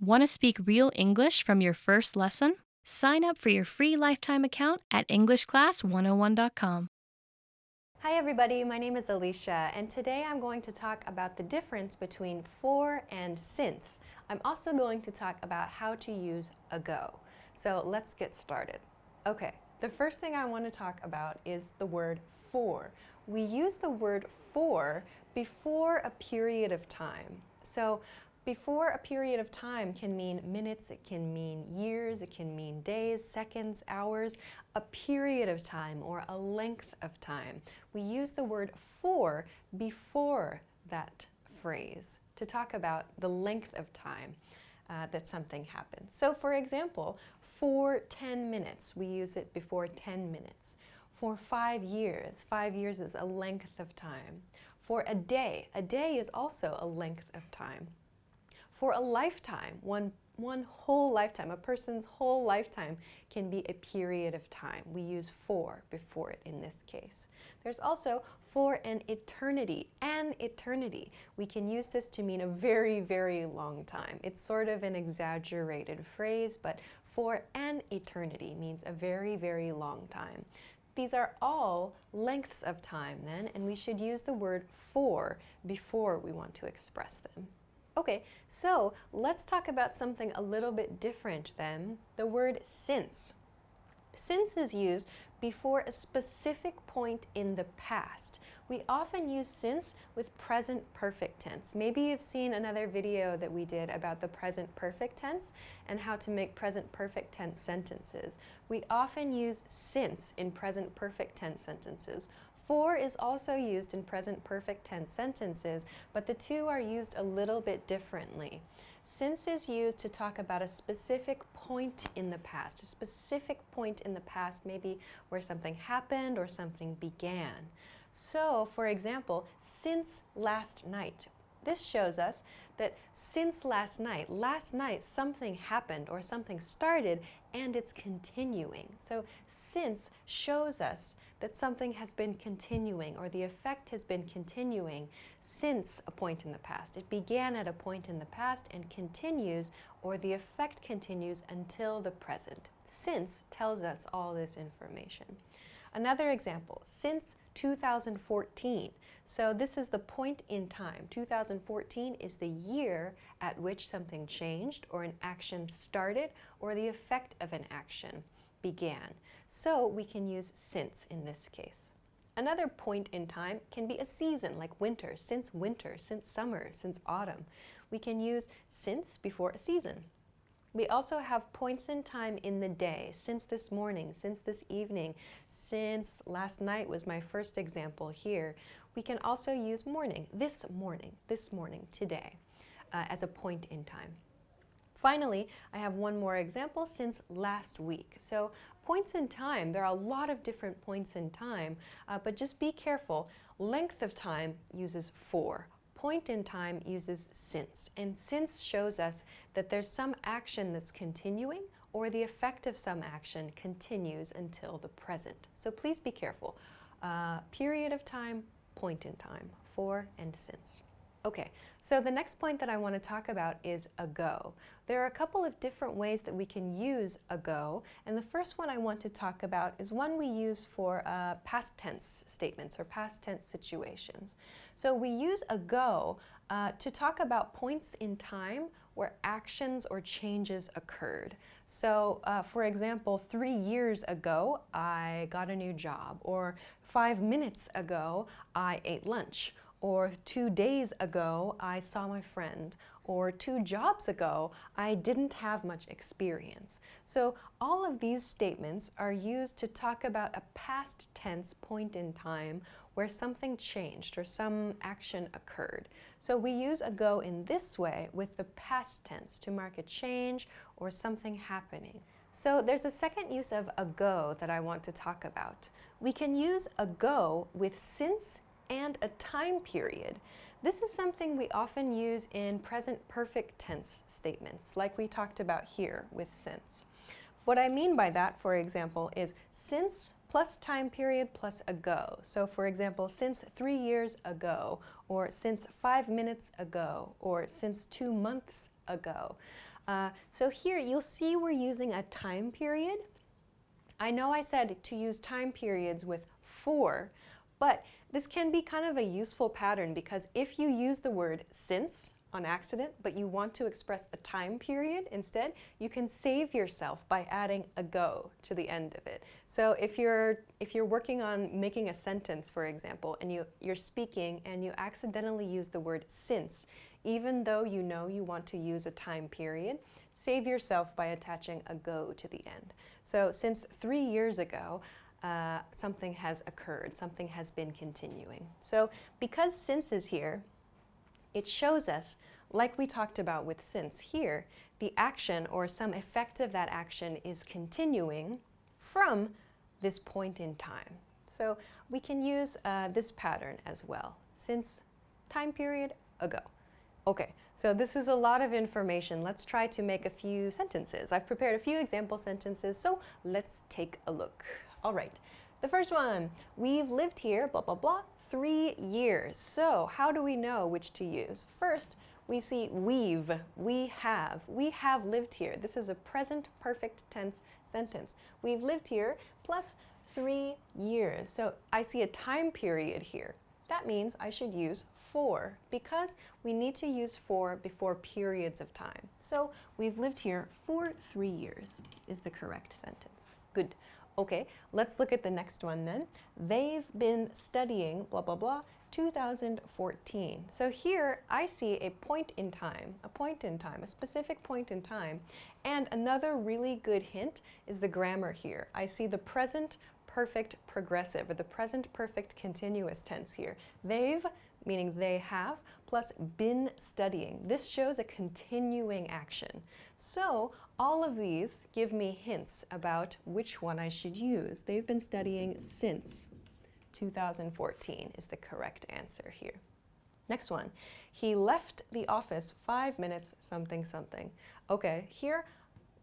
Want to speak real English from your first lesson? Sign up for your free lifetime account at EnglishClass101.com. Hi everybody, my name is Alicia, and today I'm going to talk about the difference between for and since. I'm also going to talk about how to use ago. So let's get started. Okay, the first thing I want to talk about is the word for. We use the word for before a period of time. So before a period of time can mean minutes, it can mean years, it can mean days, seconds, hours, a period of time or a length of time. We use the word for before that phrase to talk about the length of time that something happens. So for example, for 10 minutes, we use it before 10 minutes. For 5 years is a length of time. For a day is also a length of time. For a lifetime, one whole lifetime, a person's whole lifetime can be a period of time. We use for before it in this case. There's also for an eternity. We can use this to mean a very, very long time. It's sort of an exaggerated phrase, but for an eternity means a very, very long time. These are all lengths of time then, and we should use the word for before we want to express them. Okay, so let's talk about something a little bit different then, the word since. Since is used before a specific point in the past. We often use since with present perfect tense. Maybe you've seen another video that we did about the present perfect tense and how to make present perfect tense sentences. We often use since in present perfect tense sentences. For is also used in present perfect tense sentences, but the two are used a little bit differently. Since is used to talk about a specific point in the past, a specific point in the past, maybe where something happened or something began. So, for example, since last night. This shows us that since last night something happened or something started and it's continuing. So since shows us that something has been continuing or the effect has been continuing since a point in the past. It began at a point in the past and continues, or the effect continues until the present. Since tells us all this information. Another example, since 2014. So this is the point in time. 2014 is the year at which something changed or an action started or the effect of an action began. So we can use since in this case. Another point in time can be a season like winter, since summer, since autumn. We can use since before a season. We also have points in time in the day, since this morning, since this evening, since last night was my first example here. We can also use morning, this morning, today, as a point in time. Finally, I have one more example, since last week. So points in time, there are a lot of different points in time, but just be careful. Length of time uses for. Point in time uses since, and since shows us that there's some action that's continuing or the effect of some action continues until the present. So please be careful. Period of time, point in time, for and since. Okay, so the next point that I want to talk about is ago. There are a couple of different ways that we can use ago, and the first one I want to talk about is one we use for past tense statements or past tense situations. So we use ago to talk about points in time where actions or changes occurred. So for example, 3 years ago I got a new job, or 5 minutes ago I ate lunch, or 2 days ago I saw my friend, or 2 jobs ago I didn't have much experience. So all of these statements are used to talk about a past tense point in time where something changed or some action occurred. So we use ago in this way with the past tense to mark a change or something happening. So there's a second use of ago that I want to talk about. We can use ago with since and a time period. This is something we often use in present perfect tense statements, like we talked about here with since. What I mean by that, for example, is since plus time period plus ago. So for example, since 3 years ago, or since 5 minutes ago, or since 2 months ago. So here you'll see we're using a time period. I know I said to use time periods with for, but this can be kind of a useful pattern because if you use the word since on accident, but you want to express a time period instead, you can save yourself by adding ago to the end of it. So if you're working on making a sentence, for example, and you're speaking and you accidentally use the word since, even though you know you want to use a time period, save yourself by attaching ago to the end. So since 3 years ago, something has occurred, something has been continuing. So because since is here, it shows us, like we talked about with since here, the action or some effect of that action is continuing from this point in time. So we can use this pattern as well. Since time period ago. Okay, so this is a lot of information. Let's try to make a few sentences. I've prepared a few example sentences, so let's take a look. All right, the first one, we've lived here, blah, blah, blah, 3 years. So how do we know which to use? First, we see we have lived here. This is a present perfect tense sentence. We've lived here plus 3 years. So I see a time period here. That means I should use for because we need to use for before periods of time. So we've lived here for 3 years is the correct sentence. Good. Okay, let's look at the next one then. They've been studying blah, blah, blah, 2014. So here I see a point in time, a specific point in time. And another really good hint is the grammar here. I see the present perfect progressive or the present perfect continuous tense here. They've, meaning they have, plus been studying. This shows a continuing action. So all of these give me hints about which one I should use. They've been studying since 2014 is the correct answer here. Next one, he left the office 5 minutes something something. Okay, here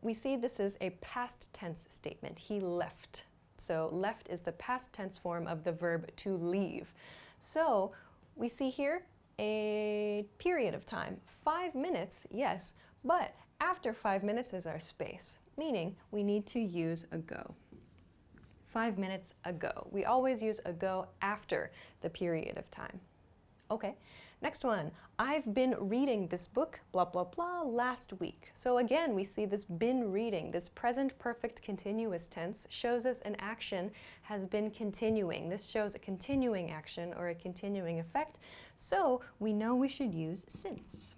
we see this is a past tense statement. He left. So left is the past tense form of the verb to leave. So we see here a period of time. 5 minutes, yes, but after 5 minutes is our space, meaning we need to use ago. 5 minutes ago. We always use ago after the period of time. Okay, next one. I've been reading this book, blah, blah, blah, last week. So again, we see this been reading, this present perfect continuous tense shows us an action has been continuing. This shows a continuing action or a continuing effect. So we know we should use since.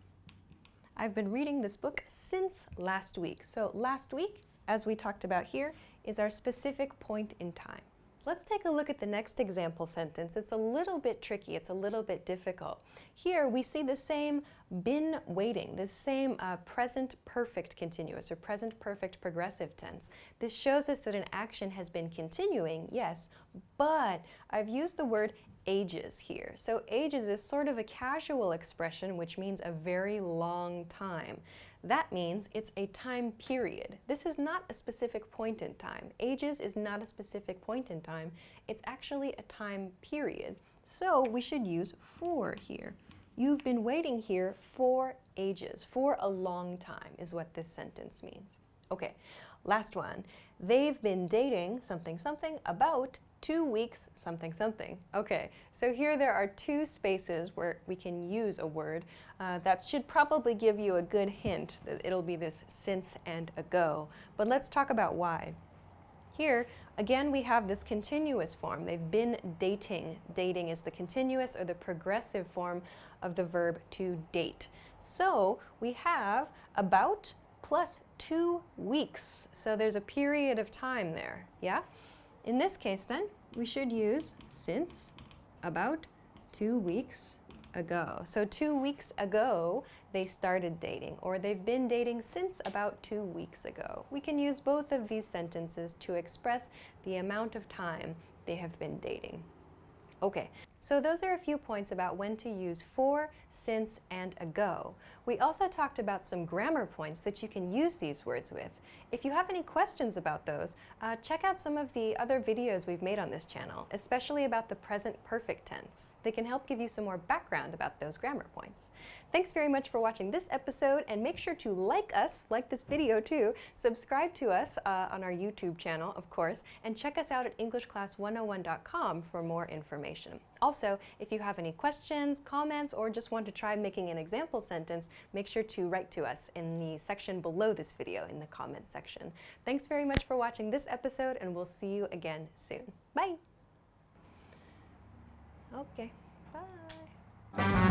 I've been reading this book since last week. So last week, as we talked about here, is our specific point in time. Let's take a look at the next example sentence. It's a little bit tricky, it's a little bit difficult. Here we see the same been waiting, the same present perfect continuous or present perfect progressive tense. This shows us that an action has been continuing, yes, but I've used the word ages here. So ages is sort of a casual expression which means a very long time. That means it's a time period. This is not a specific point in time. Ages is not a specific point in time. It's actually a time period. So we should use for here. You've been waiting here for ages, for a long time is what this sentence means. Okay, last one. They've been dating something something about 2 weeks something something. Okay, so here there are 2 spaces where we can use a word. That should probably give you a good hint that it'll be this since and ago. But let's talk about why. Here, again, we have this continuous form. They've been dating. Dating is the continuous or the progressive form of the verb to date. So we have about plus 2 weeks. So there's a period of time there, yeah? In this case then, we should use since about 2 weeks ago. So 2 weeks ago, they started dating, or they've been dating since about 2 weeks ago. We can use both of these sentences to express the amount of time they have been dating. Okay, so those are a few points about when to use for, since, and ago. We also talked about some grammar points that you can use these words with. If you have any questions about those, check out some of the other videos we've made on this channel, especially about the present perfect tense. They can help give you some more background about those grammar points. Thanks very much for watching this episode, and make sure to like us, like this video too, subscribe to us on our YouTube channel, of course, and check us out at EnglishClass101.com for more information. Also, if you have any questions, comments, or just want to try making an example sentence, make sure to write to us in the section below this video, in the comments section. Thanks very much for watching this episode, and we'll see you again soon. Bye! Okay, bye!